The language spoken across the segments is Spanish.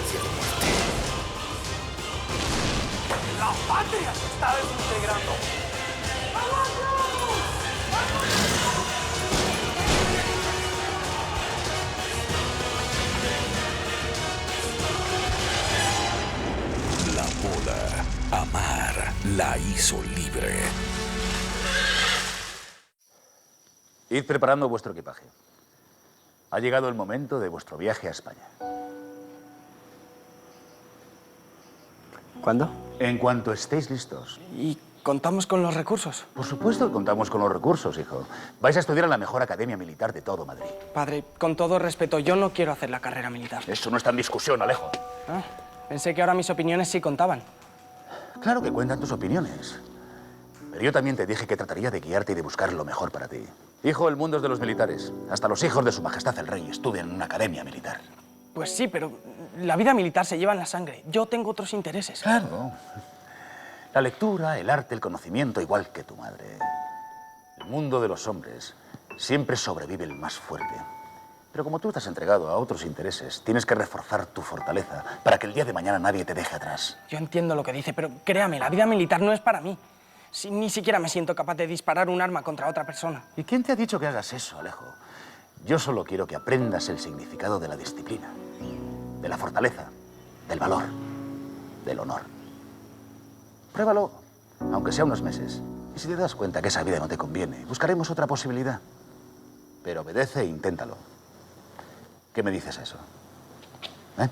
sentencia de muerte. ¡La patria se está desintegrando! La boda, amar, la hizo libre. Id preparando vuestro equipaje. Ha llegado el momento de vuestro viaje a España. ¿Cuándo? En cuanto estéis listos. ¿Y contamos con los recursos? Por supuesto que contamos con los recursos, hijo. Vais a estudiar en la mejor academia militar de todo Madrid. Padre, con todo respeto, yo no quiero hacer la carrera militar. Eso no está en discusión, Alejo. Ah, pensé que ahora mis opiniones sí contaban. Claro que cuentan tus opiniones. Pero yo también te dije que trataría de guiarte y de buscar lo mejor para ti. Hijo, el mundo es de los militares. Hasta los hijos de su majestad el rey estudian en una academia militar. Pues sí, pero la vida militar se lleva en la sangre. Yo tengo otros intereses. Claro. La lectura, el arte, el conocimiento, igual que tu madre. El mundo de los hombres siempre sobrevive el más fuerte. Pero como tú estás entregado a otros intereses, tienes que reforzar tu fortaleza para que el día de mañana nadie te deje atrás. Yo entiendo lo que dice, pero créame, la vida militar no es para mí. Ni siquiera me siento capaz de disparar un arma contra otra persona. ¿Y quién te ha dicho que hagas eso, Alejo? Yo solo quiero que aprendas el significado de la disciplina, de la fortaleza, del valor, del honor. Pruébalo, aunque sea unos meses. Y si te das cuenta que esa vida no te conviene, buscaremos otra posibilidad. Pero obedece e inténtalo. ¿Qué me dices a eso? ¿Eh?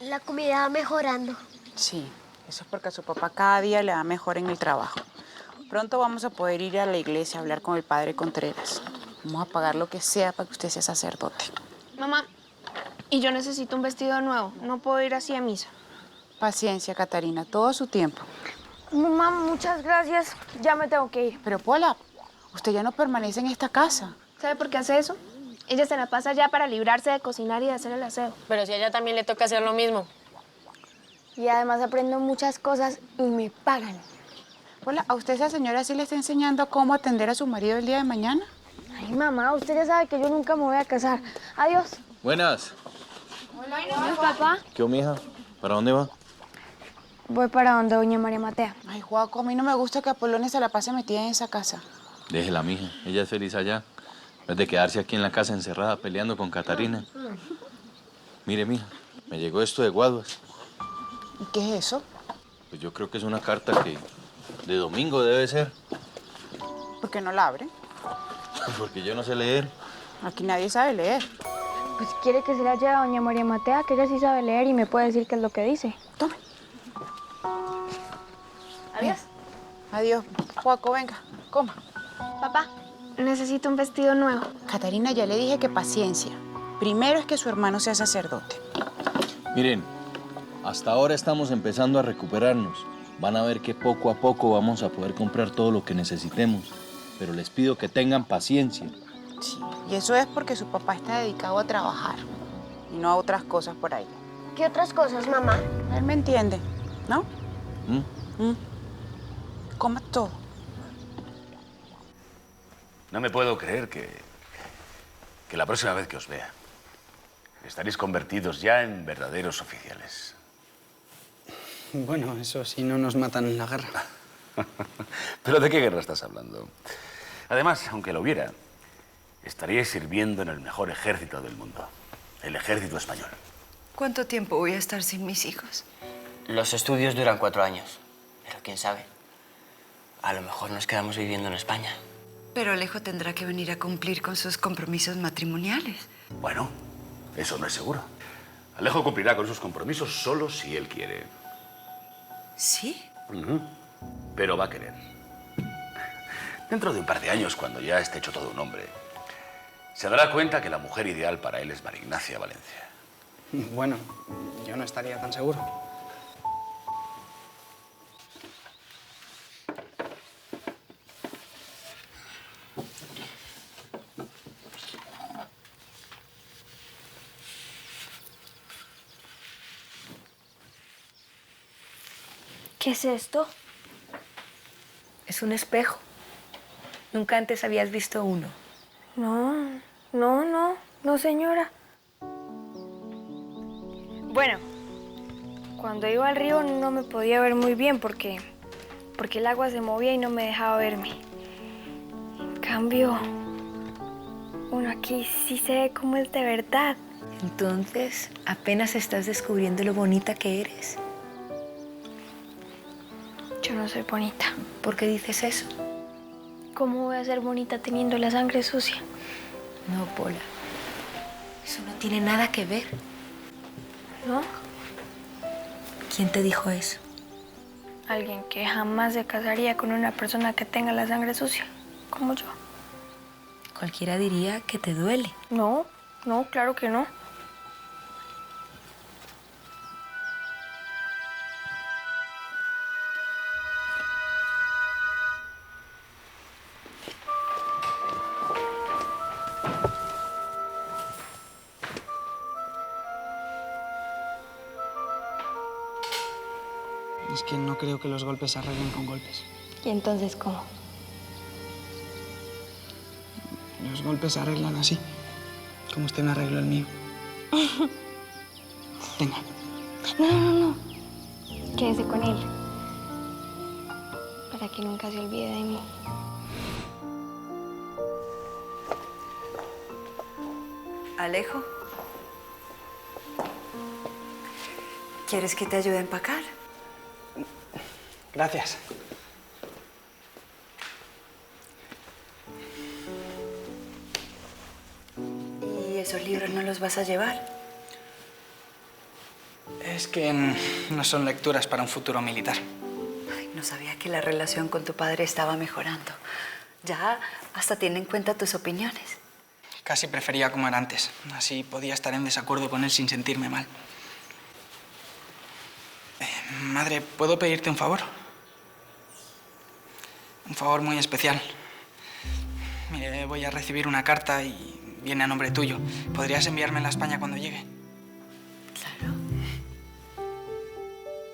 La comida va mejorando. Sí, eso es porque a su papá cada día le va mejor en el trabajo. Pronto vamos a poder ir a la iglesia a hablar con el padre Contreras. Vamos a pagar lo que sea para que usted sea sacerdote. Mamá, y yo necesito un vestido nuevo. No puedo ir así a misa. Paciencia, Catarina, todo su tiempo. Mamá, muchas gracias. Ya me tengo que ir. Pero, Pola, usted ya no permanece en esta casa. ¿Sabe por qué hace eso? Ella se la pasa ya para librarse de cocinar y de hacer el aseo. Pero si a ella también le toca hacer lo mismo. Y además aprendo muchas cosas y me pagan. Pola, ¿a usted esa señora sí le está enseñando cómo atender a su marido el día de mañana? Ay, mamá, usted ya sabe que yo nunca me voy a casar. Adiós. Buenas. Adiós, papá. ¿Qué, mija? ¿Para dónde va? Voy para donde doña María Matea. Ay, Juaco, a mí no me gusta que Apolonia se la pase metida en esa casa. Déjela, mija. Ella es feliz allá. No es de quedarse aquí en la casa encerrada peleando con Catarina. Mire, mija, me llegó esto de Guaduas. ¿Y qué es eso? Pues yo creo que es una carta que de domingo debe ser. ¿Por qué no la abre? Porque yo no sé leer. Aquí nadie sabe leer. Pues quiere que se la lleve a doña María Matea, que ella sí sabe leer y me puede decir qué es lo que dice. Tome. Adiós. Adiós. Juaco, venga, coma. Papá, necesito un vestido nuevo. Catarina, ya le dije que paciencia. Primero es que su hermano sea sacerdote. Miren, hasta ahora estamos empezando a recuperarnos. Van a ver que poco a poco vamos a poder comprar todo lo que necesitemos. Pero les pido que tengan paciencia. Sí, y eso es porque su papá está dedicado a trabajar y no a otras cosas por ahí. ¿Qué otras cosas, mamá? Él me entiende, ¿no? ¿Mm? Coma todo. No me puedo creer que la próxima vez que os vea estaréis convertidos ya en verdaderos oficiales. Bueno, eso si no nos matan en la guerra. ¿Pero de qué guerra estás hablando? Además, aunque lo hubiera, estaríais sirviendo en el mejor ejército del mundo, el ejército español. ¿Cuánto tiempo voy a estar sin mis hijos? Los estudios duran 4 años, pero quién sabe. A lo mejor nos quedamos viviendo en España. Pero Alejo tendrá que venir a cumplir con sus compromisos matrimoniales. Bueno, eso no es seguro. Alejo cumplirá con sus compromisos solo si él quiere. ¿Sí? Pero va a querer. Dentro de un par de años, cuando ya esté hecho todo un hombre, se dará cuenta que la mujer ideal para él es María Ignacia Valencia. Bueno, yo no estaría tan seguro. ¿Qué es esto? Es un espejo. Nunca antes habías visto uno. No, señora. Bueno, cuando iba al río no me podía ver muy bien porque el agua se movía y no me dejaba verme. En cambio, uno aquí sí se ve cómo es de verdad. Entonces, apenas estás descubriendo lo bonita que eres. Yo no soy bonita. ¿Por qué dices eso? ¿Cómo voy a ser bonita teniendo la sangre sucia? No, Pola. Eso no tiene nada que ver. ¿No? ¿Quién te dijo eso? Alguien que jamás se casaría con una persona que tenga la sangre sucia, como yo. Cualquiera diría que te duele. No, claro que no. Es que no creo que los golpes se arreglen con golpes. ¿Y entonces cómo? Los golpes se arreglan así, como usted me arregló el mío. Venga. No. Quédese con él. Para que nunca se olvide de mí. Alejo. ¿Quieres que te ayude a empacar? Gracias. ¿Y esos libros no los vas a llevar? Es que no son lecturas para un futuro militar. Ay, no sabía que la relación con tu padre estaba mejorando. Ya hasta tiene en cuenta tus opiniones. Casi prefería como era antes. Así podía estar en desacuerdo con él sin sentirme mal. Madre, ¿puedo pedirte un favor? Un favor muy especial. Mire, voy a recibir una carta y viene a nombre tuyo. ¿Podrías enviármela a España cuando llegue? Claro.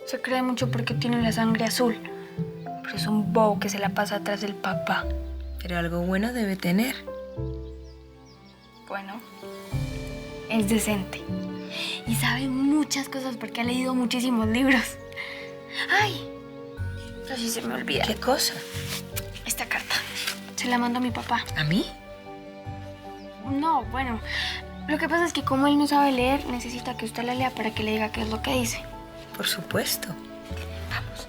Se cree mucho porque tiene la sangre azul. Pero es un bobo que se la pasa atrás del papá. Pero algo bueno debe tener. Bueno, es decente. Y sabe muchas cosas porque ha leído muchísimos libros. ¡Ay! Casi se me olvida. ¿Qué cosa? Esta carta. Se la mando a mi papá. ¿A mí? No, bueno. Lo que pasa es que como él no sabe leer, necesita que usted la lea para que le diga qué es lo que dice. Por supuesto. Vamos.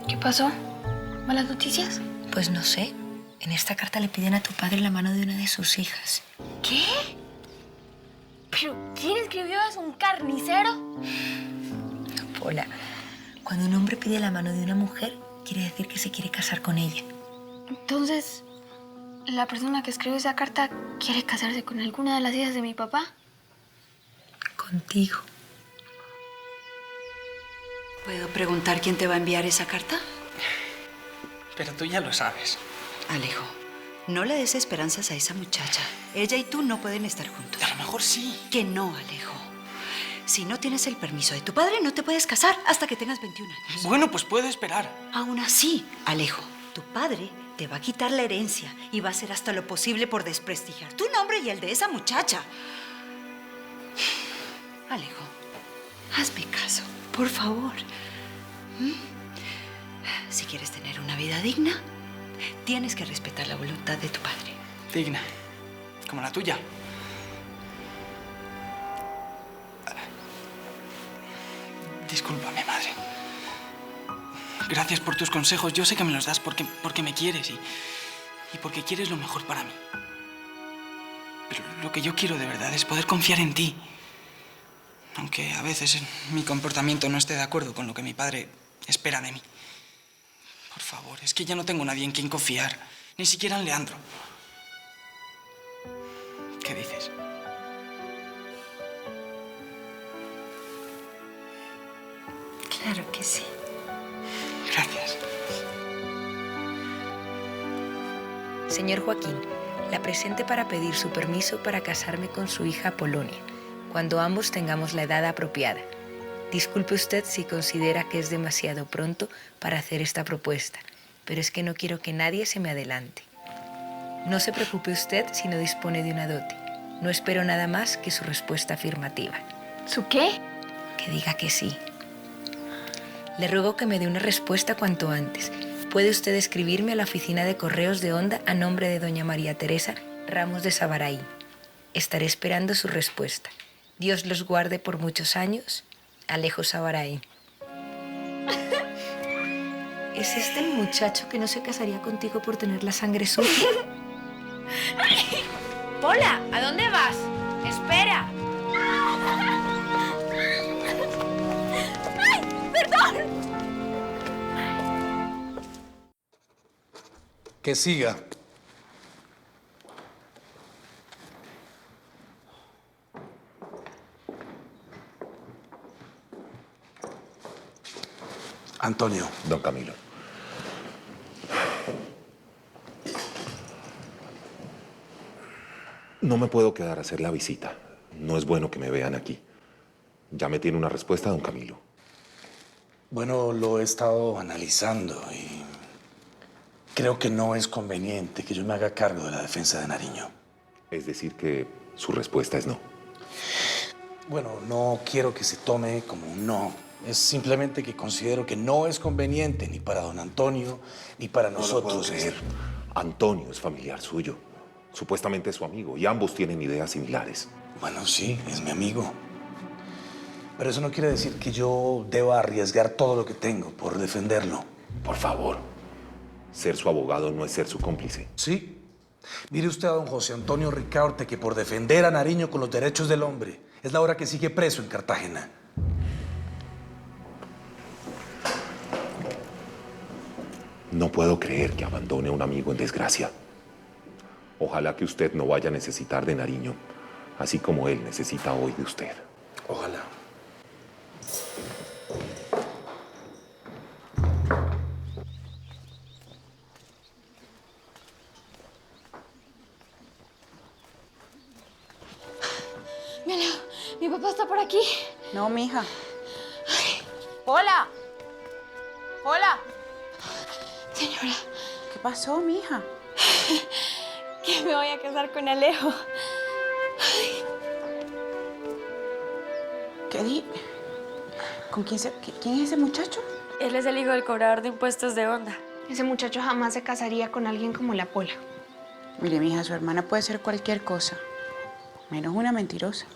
¿Qué pasó? ¿Malas noticias? Pues no sé. En esta carta le piden a tu padre la mano de una de sus hijas. ¿Qué? ¿Pero quién escribió eso? ¿Un carnicero? No, Pola. Cuando un hombre pide la mano de una mujer, quiere decir que se quiere casar con ella. Entonces, ¿la persona que escribió esa carta quiere casarse con alguna de las hijas de mi papá? Contigo. ¿Puedo preguntar quién te va a enviar esa carta? Pero tú ya lo sabes. Alejo, no le des esperanzas a esa muchacha. Ella y tú no pueden estar juntos. A lo mejor sí. Que no, Alejo. Si no tienes el permiso de tu padre, no te puedes casar hasta que tengas 21 años. Bueno, pues puedo esperar. Aún así, Alejo, tu padre te va a quitar la herencia y va a hacer hasta lo posible por desprestigiar tu nombre y el de esa muchacha. Alejo, hazme caso, por favor. Si quieres tener una vida digna, tienes que respetar la voluntad de tu padre. Digna. Como la tuya. Discúlpame, madre. Gracias por tus consejos. Yo sé que me los das porque me quieres y porque quieres lo mejor para mí. Pero lo que yo quiero de verdad es poder confiar en ti. Aunque a veces mi comportamiento no esté de acuerdo con lo que mi padre espera de mí. Por favor, es que ya no tengo nadie en quien confiar. Ni siquiera en Leandro. ¿Qué dices? Claro que sí. Gracias. Señor Joaquín, la presente para pedir su permiso para casarme con su hija Polonia, cuando ambos tengamos la edad apropiada. Disculpe usted si considera que es demasiado pronto para hacer esta propuesta, pero es que no quiero que nadie se me adelante. No se preocupe usted si no dispone de una dote. No espero nada más que su respuesta afirmativa. ¿Su qué? Que diga que sí. Le ruego que me dé una respuesta cuanto antes. Puede usted escribirme a la oficina de correos de Onda a nombre de doña María Teresa Ramos de Sabaraí. Estaré esperando su respuesta. Dios los guarde por muchos años. Alejo Sabaraí. ¿Es este el muchacho que no se casaría contigo por tener la sangre sucia? Pola, ¿a dónde vas? Espera. ¡Ay, perdón! Que siga. Antonio. Don Camilo. No me puedo quedar a hacer la visita. No es bueno que me vean aquí. Ya me tiene una respuesta, don Camilo. Bueno, lo he estado analizando y creo que no es conveniente que yo me haga cargo de la defensa de Nariño. Es decir, que su respuesta es no. Bueno, no quiero que se tome como un no. Es simplemente que considero que no es conveniente ni para don Antonio ni para nosotros. No lo puedo creer. Antonio es familiar suyo. Supuestamente es su amigo y ambos tienen ideas similares. Bueno, sí, es mi amigo. Pero eso no quiere decir que yo deba arriesgar todo lo que tengo por defenderlo. Por favor, ser su abogado no es ser su cómplice. Sí. Mire usted a don José Antonio Ricaurte, que por defender a Nariño con los derechos del hombre, es la hora que sigue preso en Cartagena. No puedo creer que abandone a un amigo en desgracia. Ojalá que usted no vaya a necesitar de Nariño, así como él necesita hoy de usted. Ojalá. ¿Mi papá está por aquí? No, mija. ¡Hola! ¡Hola! Señora. ¿Qué pasó, mija? Que me voy a casar con Alejo. ¿Qué di? ¿Con quién quién es ese muchacho? Él es el hijo del cobrador de impuestos de Onda. Ese muchacho jamás se casaría con alguien como la Pola. Mire, mija, su hermana puede ser cualquier cosa, menos una mentirosa.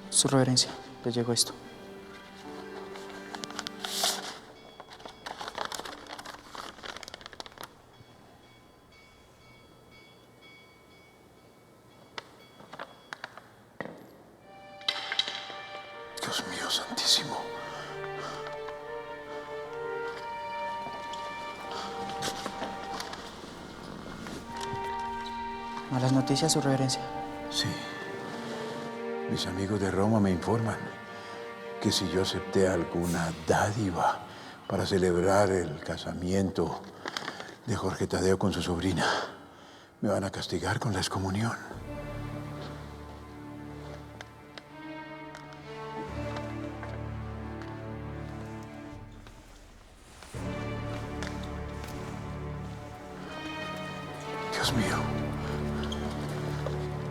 Su reverencia, le llegó esto. Dios mío santísimo. Malas noticias, su reverencia. Sí. Mis amigos de Roma me informan que si yo acepté alguna dádiva para celebrar el casamiento de Jorge Tadeo con su sobrina, me van a castigar con la excomunión. Dios mío,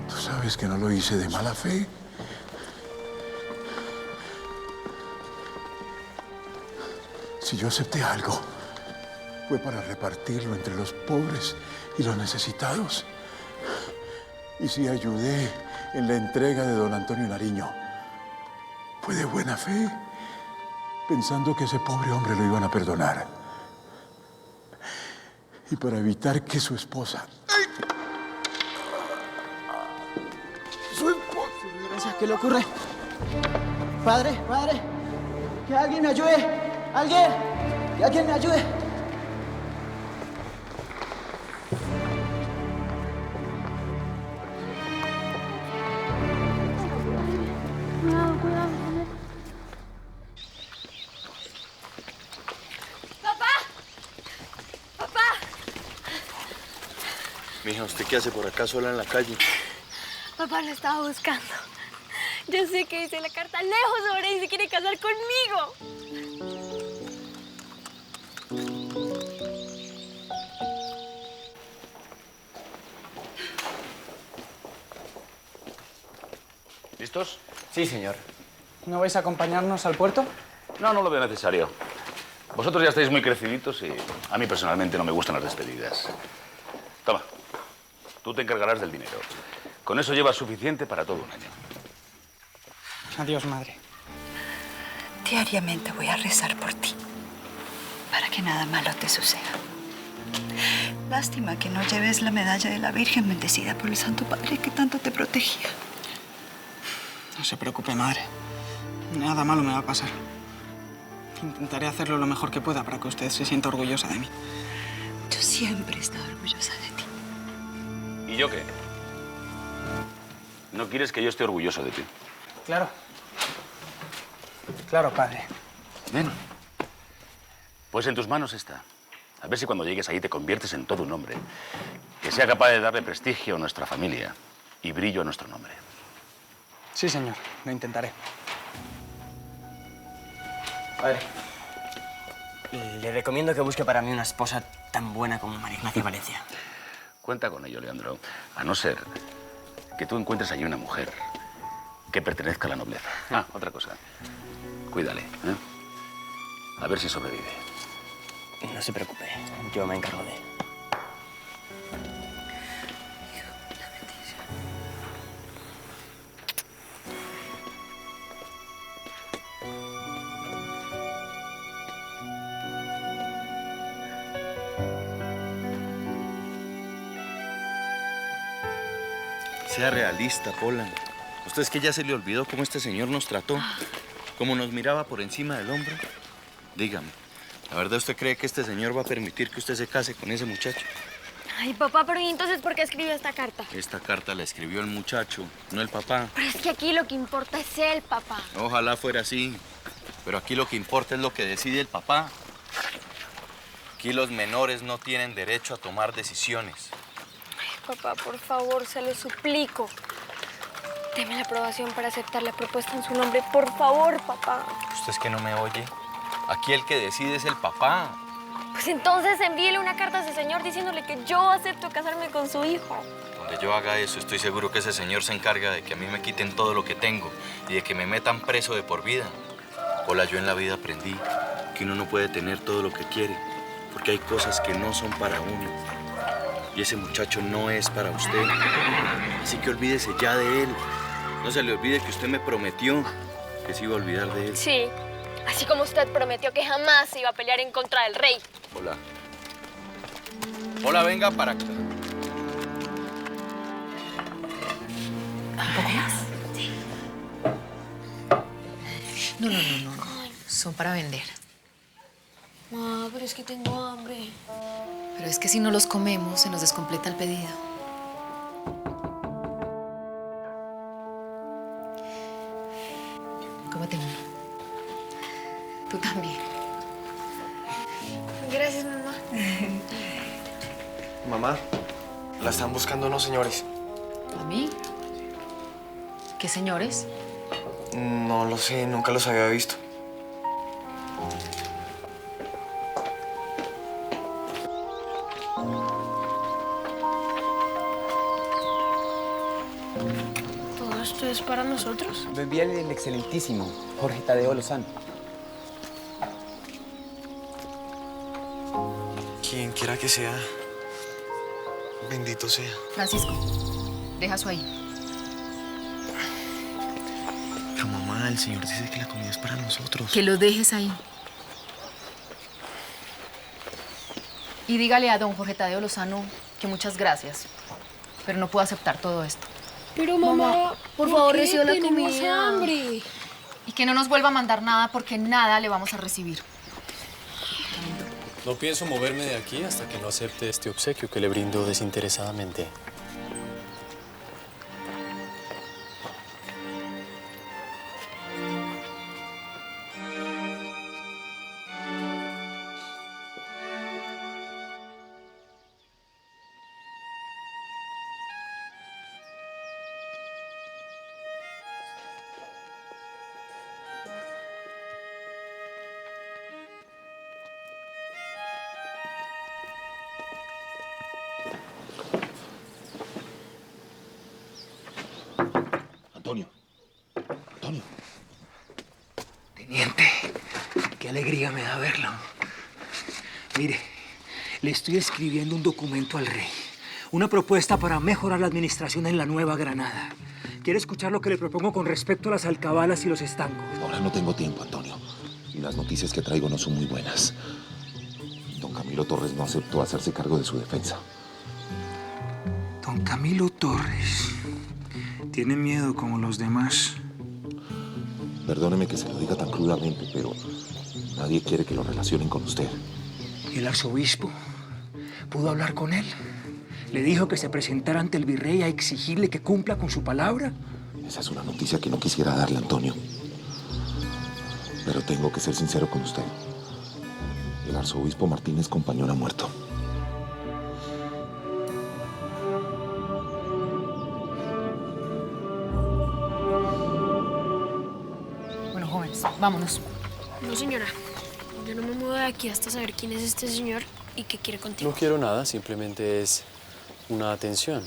¿tú sabes que no lo hice de mala fe? Si yo acepté algo, fue para repartirlo entre los pobres y los necesitados. Y si ayudé en la entrega de don Antonio Nariño, fue de buena fe, pensando que ese pobre hombre lo iban a perdonar. Y para evitar que su esposa Potencia, ¿qué le ocurre? Padre, padre, que alguien me ayude. ¡Alguien! ¡Que alguien me ayude! Cuidado, cuidado. ¡Papá! ¡Papá! Mija, ¿usted qué hace por acá sola en la calle? Papá lo estaba buscando. Yo sé que dice la carta lejos sobre él y se quiere casar conmigo. ¿Listos? Sí, señor. ¿No vais a acompañarnos al puerto? No, no lo veo necesario. Vosotros ya estáis muy creciditos y a mí personalmente no me gustan las despedidas. Toma, tú te encargarás del dinero. Con eso llevas suficiente para todo un año. Adiós, madre. Diariamente voy a rezar por ti, para que nada malo te suceda. Lástima que no lleves la medalla de la Virgen bendecida por el Santo Padre que tanto te protegía. No se preocupe, madre. Nada malo me va a pasar. Intentaré hacerlo lo mejor que pueda para que usted se sienta orgullosa de mí. Yo siempre he estado orgullosa de ti. ¿Y yo qué? ¿No quieres que yo esté orgulloso de ti? Claro. Claro, padre. Bien. Pues en tus manos está. A ver si cuando llegues ahí te conviertes en todo un hombre que sea capaz de darle prestigio a nuestra familia y brillo a nuestro nombre. Sí, señor. Lo intentaré. Padre, le recomiendo que busque para mí una esposa tan buena como María Ignacia Valencia. Cuenta con ello, Leandro. A no ser que tú encuentres allí una mujer que pertenezca a la nobleza. Ah, otra cosa. Cuídale, ¿eh? A ver si sobrevive. No se preocupe, yo me encargo de él. Sea realista, Pola. ¿Usted es que ya se le olvidó cómo este señor nos trató? ¿Cómo nos miraba por encima del hombro? Dígame, ¿la verdad usted cree que este señor va a permitir que usted se case con ese muchacho? Ay, papá, pero ¿y entonces por qué escribió esta carta? Esta carta la escribió el muchacho, no el papá. Pero es que aquí lo que importa es él, papá. Ojalá fuera así, pero aquí lo que importa es lo que decide el papá. Aquí los menores no tienen derecho a tomar decisiones. Papá, por favor, se lo suplico. Deme la aprobación para aceptar la propuesta en su nombre. Por favor, papá. ¿Usted es que no me oye? Aquí el que decide es el papá. Pues entonces envíele una carta a ese señor diciéndole que yo acepto casarme con su hijo. Donde yo haga eso, estoy seguro que ese señor se encarga de que a mí me quiten todo lo que tengo y de que me metan preso de por vida. Hola, yo en la vida aprendí que uno no puede tener todo lo que quiere, porque hay cosas que no son para uno. Y ese muchacho no es para usted. Así que olvídese ya de él. No se le olvide que usted me prometió que se iba a olvidar de él. Sí, así como usted prometió que jamás se iba a pelear en contra del rey. Hola. Hola, venga para acá. No. Son para vender. Ah, pero es que tengo hambre. Pero es que si no los comemos, se nos descompleta el pedido. Cómete uno. Tú también. Gracias, mamá. Mamá, la están buscando unos señores. ¿A mí? ¿Qué señores? No lo sé, nunca los había visto. ¿Todo esto es para nosotros? Lo envía el excelentísimo Jorge Tadeo Lozano. Quien quiera que sea, bendito sea. Francisco, deja eso ahí. Pero mamá, el señor dice que la comida es para nosotros. Que lo dejes ahí. Y dígale a don Jorge Tadeo Lozano que muchas gracias, pero no puedo aceptar todo esto. Pero mamá, por favor, reciba la comida. Hambre. Y que no nos vuelva a mandar nada porque nada le vamos a recibir. No pienso moverme de aquí hasta que no acepte este obsequio que le brindo desinteresadamente. Antonio. Antonio. Teniente, qué alegría me da verlo. Mire, le estoy escribiendo un documento al rey. Una propuesta para mejorar la administración en la Nueva Granada. ¿Quiere escuchar lo que le propongo con respecto a las alcabalas y los estancos? Ahora no tengo tiempo, Antonio. Y las noticias que traigo no son muy buenas. Don Camilo Torres no aceptó hacerse cargo de su defensa. Don Camilo Torres. ¿Tiene miedo como los demás? Perdóneme que se lo diga tan crudamente, pero nadie quiere que lo relacionen con usted. ¿Y el arzobispo? ¿Pudo hablar con él? ¿Le dijo que se presentara ante el virrey a exigirle que cumpla con su palabra? Esa es una noticia que no quisiera darle, Antonio. Pero tengo que ser sincero con usted. El arzobispo Martínez Compañón ha muerto. Bueno, jóvenes, vámonos. No, señora. Yo no me muevo de aquí hasta saber quién es este señor y qué quiere contigo. No quiero nada, simplemente es una atención.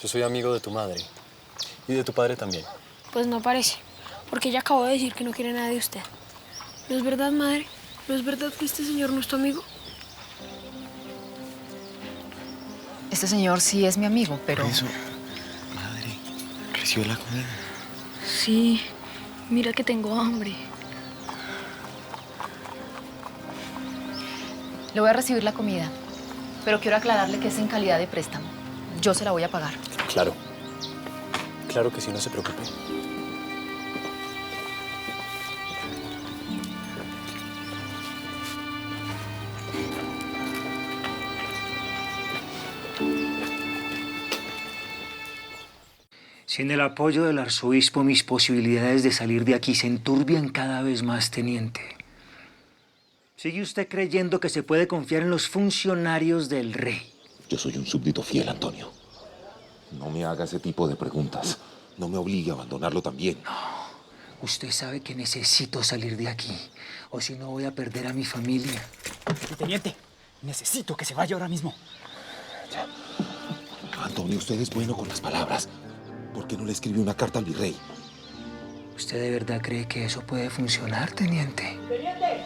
Yo soy amigo de tu madre y de tu padre también. Pues no parece, porque ella acabó de decir que no quiere nada de usted. ¿No es verdad, madre? ¿No es verdad que este señor no es tu amigo? Este señor sí es mi amigo, pero... Eso, madre, recibe la comida. Sí, mira que tengo hambre. Le voy a recibir la comida, pero quiero aclararle que es en calidad de préstamo. Yo se la voy a pagar. Claro. Claro que sí, no se preocupe. Sin el apoyo del arzobispo, mis posibilidades de salir de aquí se enturbian cada vez más, teniente. ¿Sigue usted creyendo que se puede confiar en los funcionarios del rey? Yo soy un súbdito fiel, Antonio. No me haga ese tipo de preguntas. No me obligue a abandonarlo también. No. Usted sabe que necesito salir de aquí, o si no voy a perder a mi familia. Teniente, necesito que se vaya ahora mismo. Ya. Antonio, usted es bueno con las palabras. ¿Por qué no le escribe una carta al virrey? ¿Usted de verdad cree que eso puede funcionar, teniente? ¡Teniente!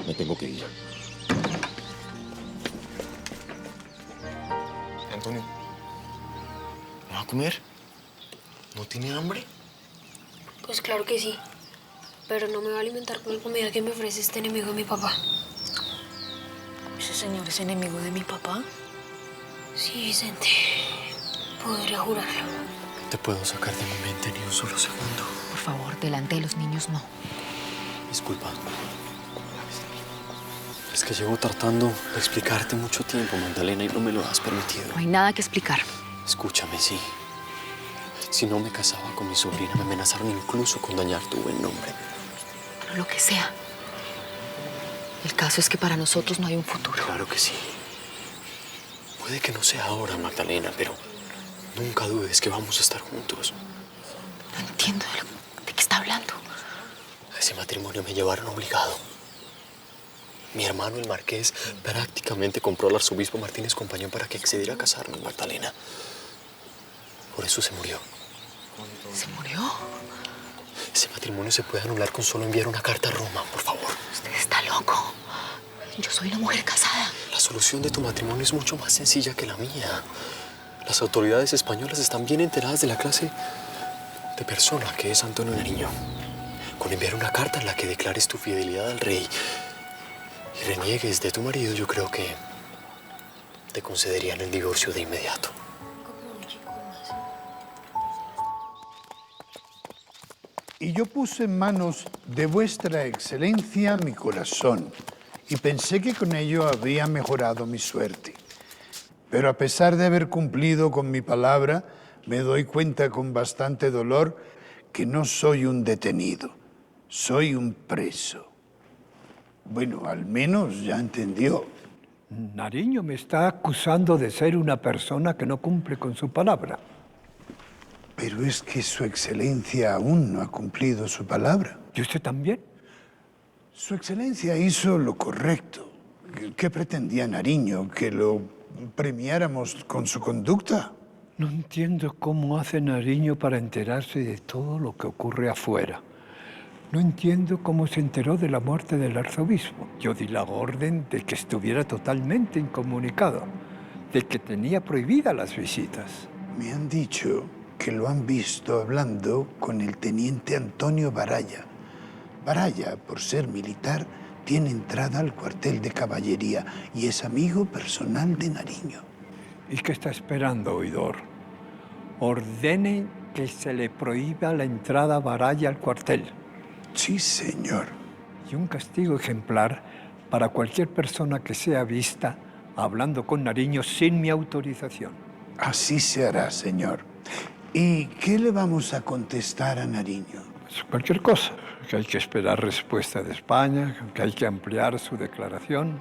Me tengo que ir. Antonio, ¿no va a comer? ¿No tiene hambre? Pues claro que sí, pero no me va a alimentar con la comida que me ofrece este enemigo de mi papá. ¿Ese señor es enemigo de mi papá? Sí, Vicente. Podría jurarlo. No te puedo sacar de mi mente ni un solo segundo. Por favor, delante de los niños, no. Disculpa. Es que llevo tratando de explicarte mucho tiempo, Magdalena, y no me lo has permitido. No hay nada que explicar. Escúchame, sí. Si no me casaba con mi sobrina, me amenazaron incluso con dañar tu buen nombre. Pero lo que sea. El caso es que para nosotros no hay un futuro. Claro que sí. Puede que no sea ahora, Magdalena, pero nunca dudes que vamos a estar juntos. No entiendo de qué está hablando. A ese matrimonio me llevaron obligado. Mi hermano, el marqués, prácticamente compró al arzobispo Martínez Compañón para que accediera a casarnos, Magdalena. Por eso se murió. ¿Se murió? Ese matrimonio se puede anular con solo enviar una carta a Roma, por favor. Usted está loco. Yo soy una mujer casada. La solución de tu matrimonio es mucho más sencilla que la mía. Las autoridades españolas están bien enteradas de la clase de persona que es Antonio Nariño. Con enviar una carta en la que declares tu fidelidad al rey y reniegues de tu marido, yo creo que te concederían el divorcio de inmediato. Y yo puse en manos de vuestra excelencia mi corazón y pensé que con ello había mejorado mi suerte. Pero a pesar de haber cumplido con mi palabra, me doy cuenta con bastante dolor que no soy un detenido, soy un preso. Bueno, al menos ya entendió. Nariño me está acusando de ser una persona que no cumple con su palabra. Pero es que su excelencia aún no ha cumplido su palabra. ¿Y usted también? Su excelencia hizo lo correcto. ¿Qué pretendía Nariño? ¿Que lo premiáramos con su conducta? No entiendo cómo hace Nariño para enterarse de todo lo que ocurre afuera. No entiendo cómo se enteró de la muerte del arzobispo. Yo di la orden de que estuviera totalmente incomunicado, de que tenía prohibidas las visitas. Me han dicho que lo han visto hablando con el teniente Antonio Baraya. Baraya, por ser militar, tiene entrada al cuartel de caballería y es amigo personal de Nariño. ¿Y qué está esperando, oidor? Ordene que se le prohíba la entrada a Baraya al cuartel. Sí, señor. Y un castigo ejemplar para cualquier persona que sea vista hablando con Nariño sin mi autorización. Así se hará, señor. ¿Y qué le vamos a contestar a Nariño? Pues cualquier cosa, que hay que esperar respuesta de España, que hay que ampliar su declaración.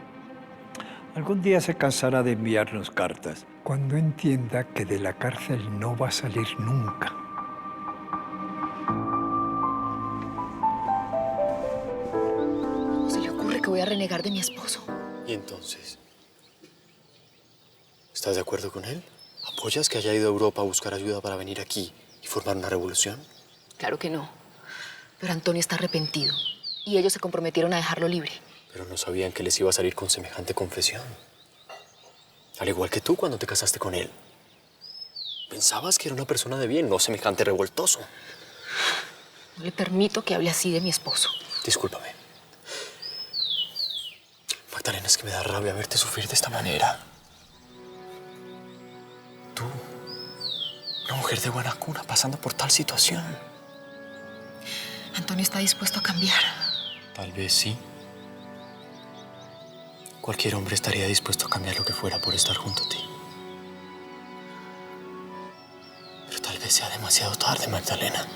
Algún día se cansará de enviarnos cartas, cuando entienda que de la cárcel no va a salir nunca. ¿Cómo se le ocurre que voy a renegar de mi esposo? ¿Y entonces? ¿Estás de acuerdo con él? ¿Apoyas que haya ido a Europa a buscar ayuda para venir aquí y formar una revolución? Claro que no. Pero Antonio está arrepentido y ellos se comprometieron a dejarlo libre. Pero no sabían que les iba a salir con semejante confesión. Al igual que tú cuando te casaste con él. Pensabas que era una persona de bien, no semejante revoltoso. No le permito que hable así de mi esposo. Discúlpame. Magdalena, es que me da rabia verte sufrir de esta manera. Tú, una mujer de buena cuna, pasando por tal situación. Antonio está dispuesto a cambiar. Tal vez sí. Cualquier hombre estaría dispuesto a cambiar lo que fuera por estar junto a ti. Pero tal vez sea demasiado tarde, Magdalena.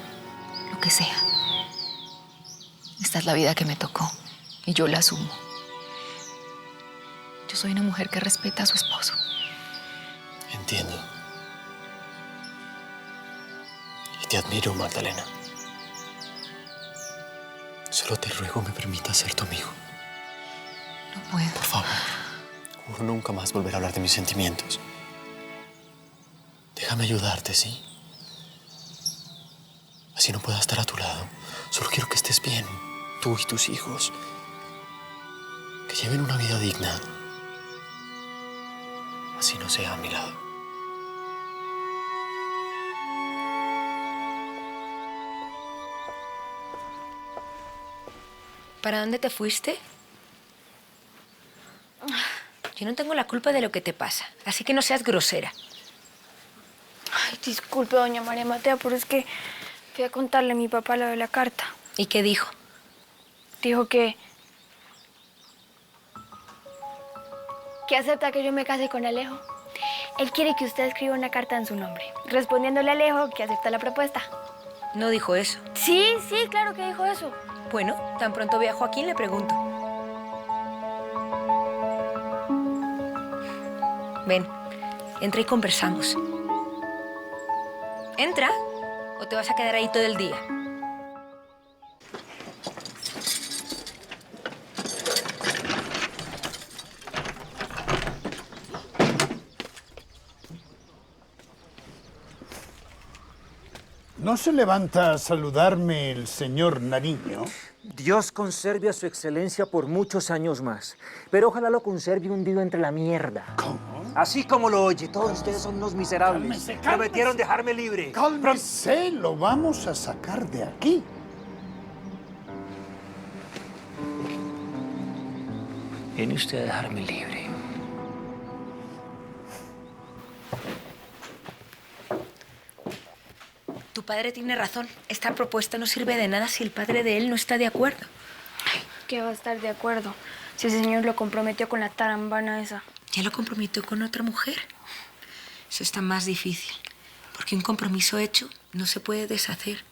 Lo que sea. Esta es la vida que me tocó y yo la asumo. Yo soy una mujer que respeta a su esposo. Entiendo. Y te admiro, Magdalena. Solo te ruego me permitas ser tu amigo. No puedo. Por favor. Juro nunca más volver a hablar de mis sentimientos. Déjame ayudarte, ¿sí? Así no pueda estar a tu lado. Solo quiero que estés bien, tú y tus hijos. Que lleven una vida digna. Así no sea a mi lado. ¿Para dónde te fuiste? Yo no tengo la culpa de lo que te pasa, así que no seas grosera. Ay, disculpe, doña María Matea, pero es que fui a contarle a mi papá lo de la carta. ¿Y qué dijo? Dijo que acepta que yo me case con Alejo. Él quiere que usted escriba una carta en su nombre, respondiéndole a Alejo que acepta la propuesta. ¿No dijo eso? Sí, claro que dijo eso. Bueno, tan pronto vea a Joaquín, le pregunto. Ven, entra y conversamos. ¿Entra o te vas a quedar ahí todo el día? ¿No se levanta a saludarme el señor Nariño? Dios conserve a su excelencia por muchos años más. Pero ojalá lo conserve hundido entre la mierda. ¿Cómo? Así como lo oye, todos ustedes son unos miserables. Prometieron dejarme libre. Cálmese, lo vamos a sacar de aquí. Viene usted a dejarme libre. Tu padre tiene razón. Esta propuesta no sirve de nada si el padre de él no está de acuerdo. ¿Qué va a estar de acuerdo? Si ese señor lo comprometió con la tarambana esa. Ya lo comprometió con otra mujer. Eso está más difícil. Porque un compromiso hecho no se puede deshacer.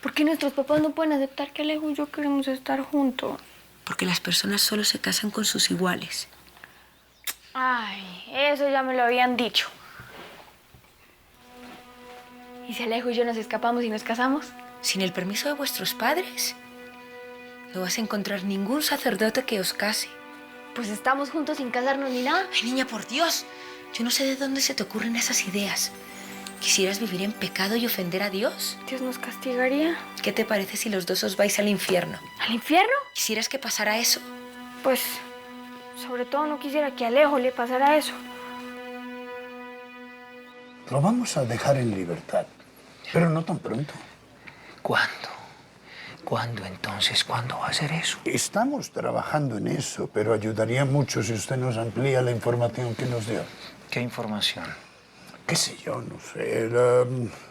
¿Por qué nuestros papás no pueden aceptar que Alejo y yo queremos estar juntos? Porque las personas solo se casan con sus iguales. Ay, eso ya me lo habían dicho. ¿Y si Alejo y yo nos escapamos y nos casamos? ¿Sin el permiso de vuestros padres? No vas a encontrar ningún sacerdote que os case. Pues estamos juntos sin casarnos ni nada. Ay, niña, por Dios. Yo no sé de dónde se te ocurren esas ideas. ¿Quisieras vivir en pecado y ofender a Dios? ¿Dios nos castigaría? ¿Qué te parece si los dos os vais al infierno? ¿Al infierno? ¿Quisieras que pasara eso? Pues, sobre todo no quisiera que a Alejo le pasara eso. Lo vamos a dejar en libertad, pero no tan pronto. ¿Cuándo? ¿Cuándo entonces? ¿Cuándo va a ser eso? Estamos trabajando en eso, pero ayudaría mucho si usted nos amplía la información que nos dio. ¿Qué información? Qué sé yo, no sé.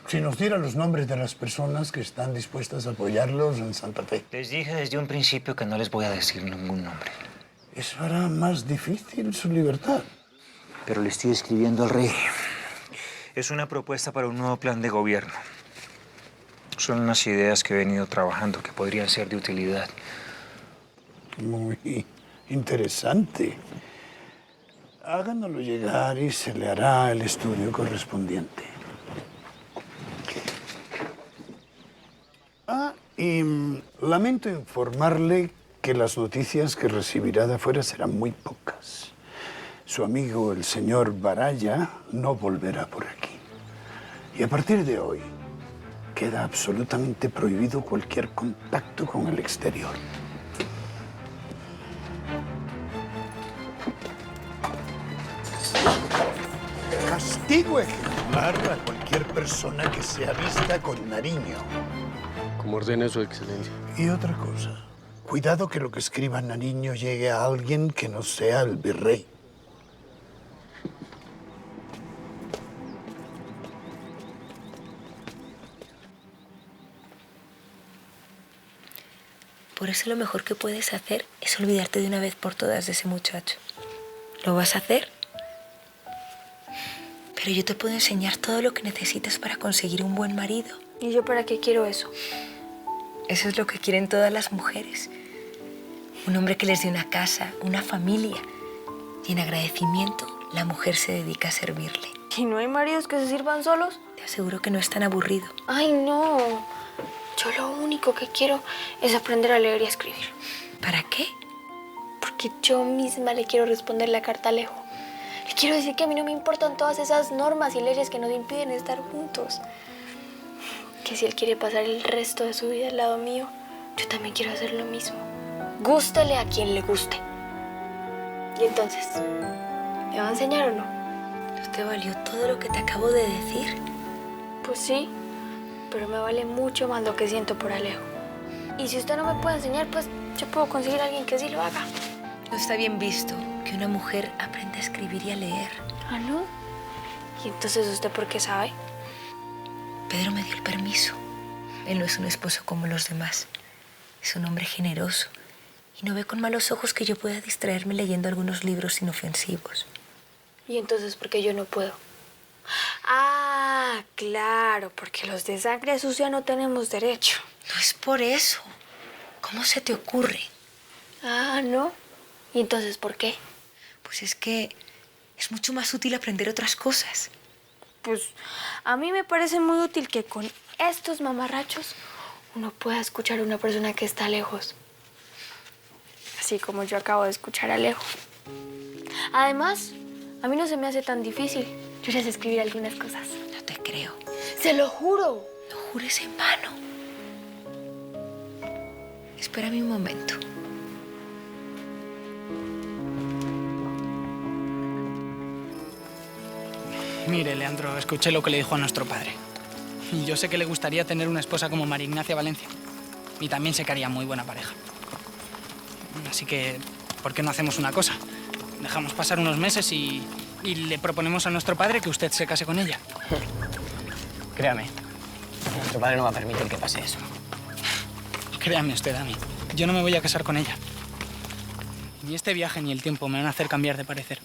Si nos diera los nombres de las personas que están dispuestas a apoyarlos en Santa Fe. Les dije desde un principio que no les voy a decir ningún nombre. Eso hará más difícil su libertad. Pero le estoy escribiendo al rey. Es una propuesta para un nuevo plan de gobierno. Son unas ideas que he venido trabajando que podrían ser de utilidad. Muy interesante. Háganoslo llegar y se le hará el estudio correspondiente. Lamento informarle que las noticias que recibirá de afuera serán muy pocas. Su amigo, el señor Baraya, no volverá por aquí. Y a partir de hoy, queda absolutamente prohibido cualquier contacto con el exterior. Castigo ejemplar a cualquier persona que sea vista con Nariño. Como ordene su excelencia. Y otra cosa, cuidado que lo que escriba Nariño llegue a alguien que no sea el virrey. Por eso lo mejor que puedes hacer es olvidarte de una vez por todas de ese muchacho. ¿Lo vas a hacer? Pero yo te puedo enseñar todo lo que necesitas para conseguir un buen marido. ¿Y yo para qué quiero eso? Eso es lo que quieren todas las mujeres. Un hombre que les dé una casa, una familia. Y en agradecimiento, la mujer se dedica a servirle. ¿Y no hay maridos que se sirvan solos? Te aseguro que no es tan aburrido. Ay, no. Yo lo único que quiero es aprender a leer y a escribir. ¿Para qué? Porque yo misma le quiero responder la carta a Alejo. Le quiero decir que a mí no me importan todas esas normas y leyes que nos impiden estar juntos. Que si él quiere pasar el resto de su vida al lado mío, yo también quiero hacer lo mismo. Gústele a quien le guste. Y entonces, ¿me va a enseñar o no? ¿No te valió todo lo que te acabo de decir? Pues sí, pero me vale mucho más lo que siento por Alejo. Y si usted no me puede enseñar, pues yo puedo conseguir a alguien que sí lo haga. No está bien visto que una mujer aprenda a escribir y a leer. ¿Ah, no? ¿Y entonces usted por qué sabe? Pedro me dio el permiso. Él no es un esposo como los demás. Es un hombre generoso. Y no ve con malos ojos que yo pueda distraerme leyendo algunos libros inofensivos. ¿Y entonces por qué yo no puedo? Ah, claro, porque los de sangre sucia no tenemos derecho. No es por eso. ¿Cómo se te ocurre? Ah, ¿no? ¿Y entonces por qué? Pues es que es mucho más útil aprender otras cosas. Pues a mí me parece muy útil que con estos mamarrachos uno pueda escuchar a una persona que está lejos. Así como yo acabo de escuchar a Alejo. Además, a mí no se me hace tan difícil. Yo ya sé escribir algunas cosas. No te creo. ¡Se lo juro! No jures en vano. Espérame un momento. Mire, Leandro, escuché lo que le dijo a nuestro padre. Y yo sé que le gustaría tener una esposa como María Ignacia Valencia. Y también sé que haría muy buena pareja. Así que, ¿por qué no hacemos una cosa? Dejamos pasar unos meses y le proponemos a nuestro padre que usted se case con ella. Créame, Nuestro padre no va a permitir que pase eso. Créame usted, Dami. Yo no me voy a casar con ella. Ni este viaje ni el tiempo me van a hacer cambiar de parecer.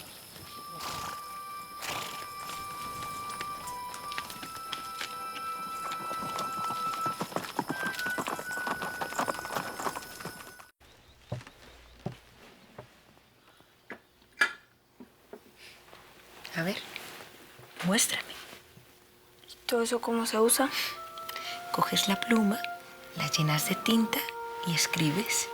A ver, muéstrame. ¿Todo eso cómo se usa? Coges la pluma, la llenas de tinta y escribes.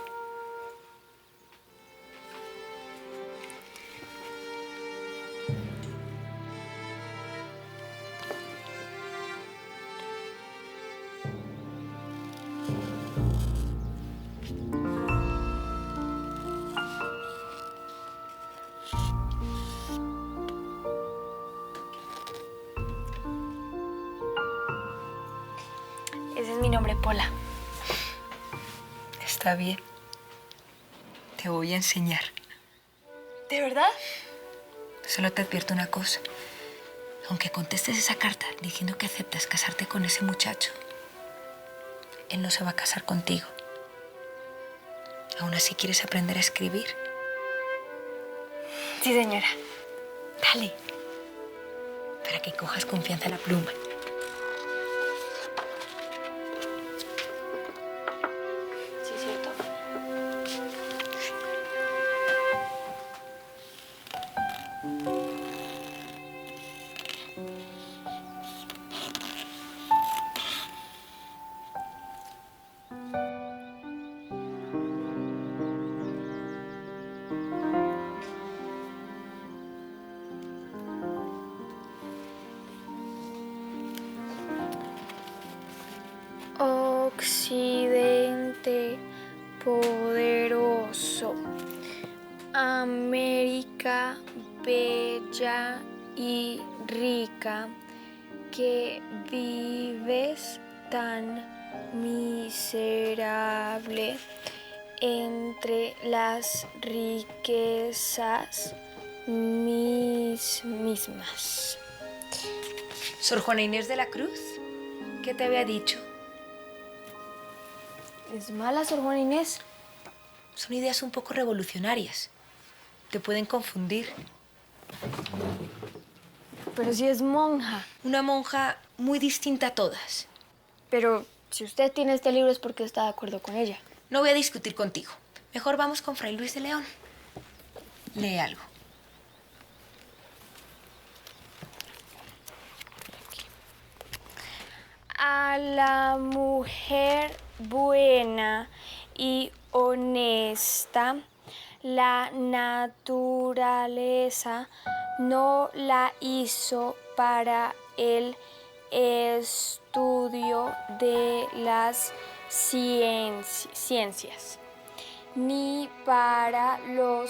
Ese es mi nombre, Pola. Está bien. Te voy a enseñar. ¿De verdad? Solo te advierto una cosa. Aunque contestes esa carta diciendo que aceptas casarte con ese muchacho, él no se va a casar contigo. ¿Aún así quieres aprender a escribir? Sí, señora. Dale. Para que cojas confianza en la pluma. Sí, es cierto. Occidente poderoso, América bella y rica, que vives tan miserable entre las riquezas mismas. Sor Juana Inés de la Cruz, ¿qué te había dicho? ¿Es mala, Sor Juana Inés? Son ideas un poco revolucionarias. Te pueden confundir. Pero si es monja. Una monja muy distinta a todas. Pero si usted tiene este libro es porque está de acuerdo con ella. No voy a discutir contigo. Mejor vamos con Fray Luis de León. Lee algo. A la mujer buena y honesta, la naturaleza no la hizo para el estudio de las ciencias, ni para los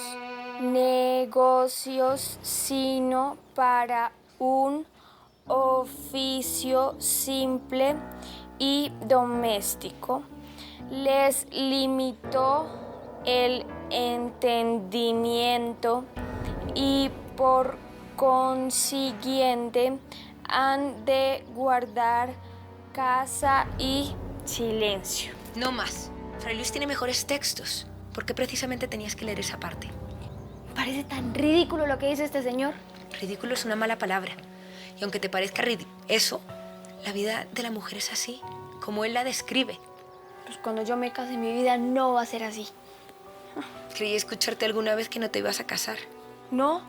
negocios, sino para un oficio simple y doméstico. Les limitó el entendimiento y por consiguiente han de guardar casa y silencio. No más. Fray Luis tiene mejores textos. ¿Por qué precisamente tenías que leer esa parte? Me parece tan ridículo lo que dice este señor. Ridículo es una mala palabra. Y aunque te parezca eso, la vida de la mujer es así, como él la describe. Pues cuando yo me case, mi vida no va a ser así. Creí escucharte alguna vez que no te ibas a casar. ¿No?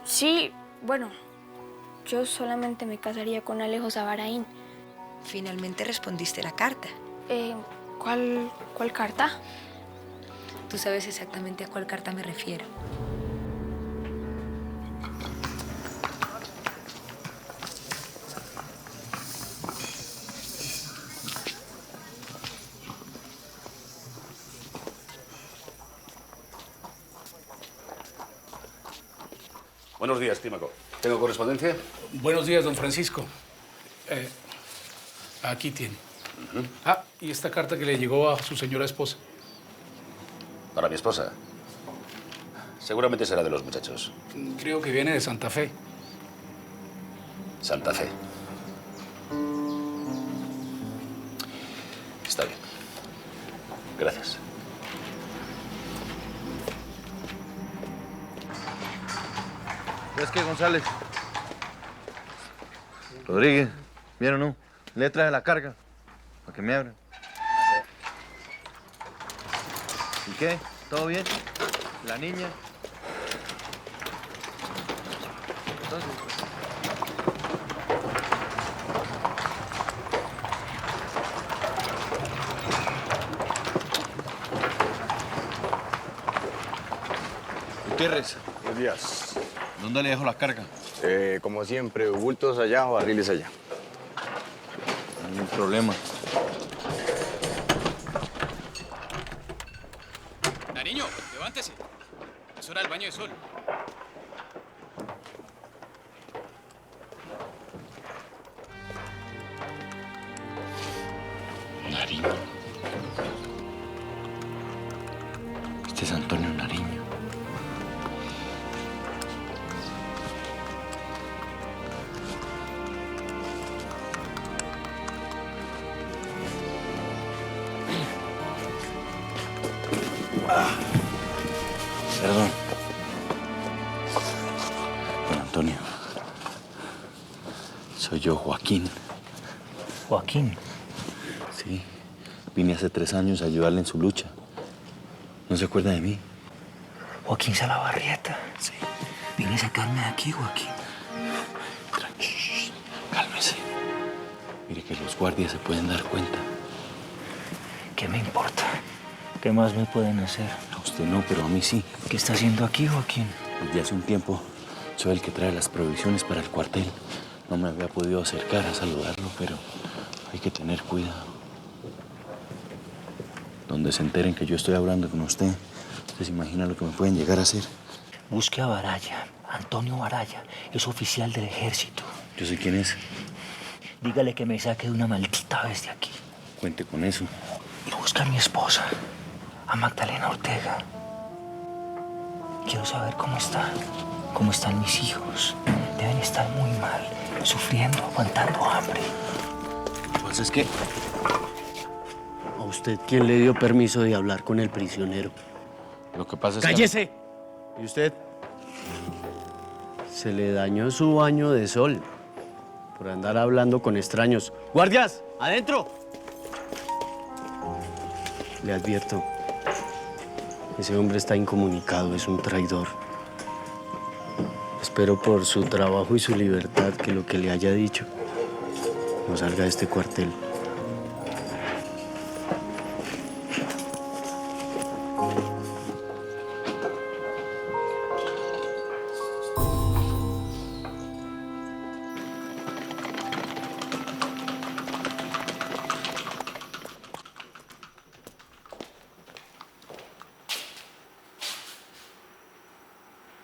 Sí, bueno, yo solamente me casaría con Alejo Sabaraín. Finalmente respondiste la carta. ¿Cuál carta? Tú sabes exactamente a cuál carta me refiero. Buenos días, Tímaco. ¿Tengo correspondencia? Buenos días, don Francisco. Aquí tiene. Ah, y esta carta que le llegó a su señora esposa. ¿Para mi esposa? Seguramente será de los muchachos. Creo que viene de Santa Fe. Santa Fe. Gracias. ¿Ves qué, González? Rodríguez, ¿vieron o no? Letra de la carga, para que me abran. ¿Y qué? ¿Todo bien? ¿La niña? Entonces... Gutiérrez. Buenos días. ¿Dónde le dejo las cargas? Como siempre, bultos allá o barriles allá. No hay ningún problema. Nariño, levántese. Es hora del baño de sol. Nariño. Este es Antonio Nariño. Perdón. Don Antonio. Soy yo, Joaquín. ¿Joaquín? Sí. Vine hace 3 años a ayudarle en su lucha. ¿No se acuerda de mí? Joaquín Salabarrieta. Sí. Vine a sacarme de aquí, Joaquín. Tranquilo. Cálmese. Mire que los guardias se pueden dar cuenta. ¿Qué me importa? ¿Qué más me pueden hacer? A usted no, pero a mí sí. ¿Qué está haciendo aquí, Joaquín? Desde hace un tiempo soy el que trae las provisiones para el cuartel. No me había podido acercar a saludarlo, pero hay que tener cuidado. Donde se enteren que yo estoy hablando con usted se imagina lo que me pueden llegar a hacer. Busque a Baraya, Antonio Baraya. Es oficial del ejército. Yo sé quién es. Dígale que me saque de una maldita vez de aquí. Cuente con eso. Y busca a mi esposa, a Magdalena Ortega. Quiero saber cómo está, cómo están mis hijos. Deben estar muy mal, sufriendo, aguantando hambre. Pues es que... ¿A usted quién le dio permiso de hablar con el prisionero? Lo que pasa es ¡Cállese! ¿Y usted? Se le dañó su baño de sol por andar hablando con extraños. ¡Guardias! ¡Adentro! Le advierto, ese hombre está incomunicado, es un traidor. Espero por su trabajo y su libertad que lo que le haya dicho no salga de este cuartel.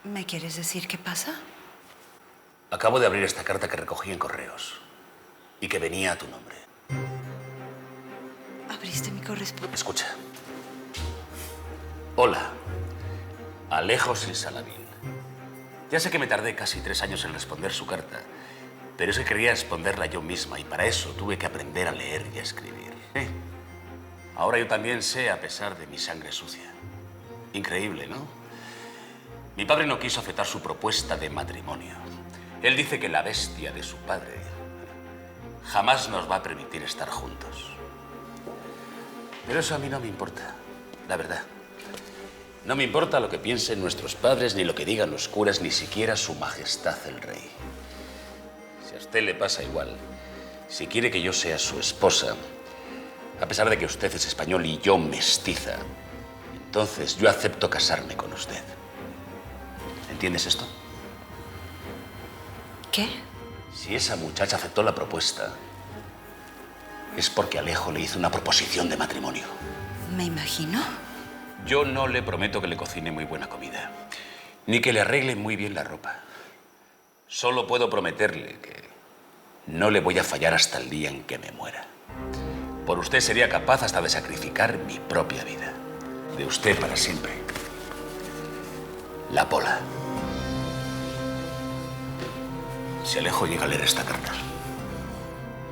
¿Me quieres decir qué pasa? Acabo de abrir esta carta que recogí en correos y que venía a tu nombre. ¿Abriste mi correspondencia? Escucha. Hola, Alejo Silsalamín. Ya sé que me tardé casi 3 años en responder su carta, pero es que quería responderla yo misma y para eso tuve que aprender a leer y a escribir. Ahora yo también sé a pesar de mi sangre sucia. Increíble, ¿no? Mi padre no quiso aceptar su propuesta de matrimonio. Él dice que la bestia de su padre jamás nos va a permitir estar juntos. Pero eso a mí no me importa, la verdad. No me importa lo que piensen nuestros padres, ni lo que digan los curas, ni siquiera su majestad el rey. Si a usted le pasa igual, si quiere que yo sea su esposa, a pesar de que usted es español y yo mestiza, entonces yo acepto casarme con usted. ¿Entiendes esto? ¿Qué? Si esa muchacha aceptó la propuesta, es porque Alejo le hizo una proposición de matrimonio. Me imagino. Yo no le prometo que le cocine muy buena comida, ni que le arregle muy bien la ropa. Solo puedo prometerle que no le voy a fallar hasta el día en que me muera. Por usted sería capaz hasta de sacrificar mi propia vida. De usted para siempre. La Pola. Si Alejo llega a leer esta carta,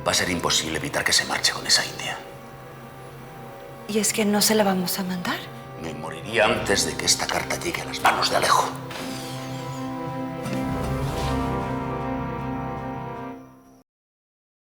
va a ser imposible evitar que se marche con esa india. ¿Y es que no se la vamos a mandar? Me moriría antes de que esta carta llegue a las manos de Alejo.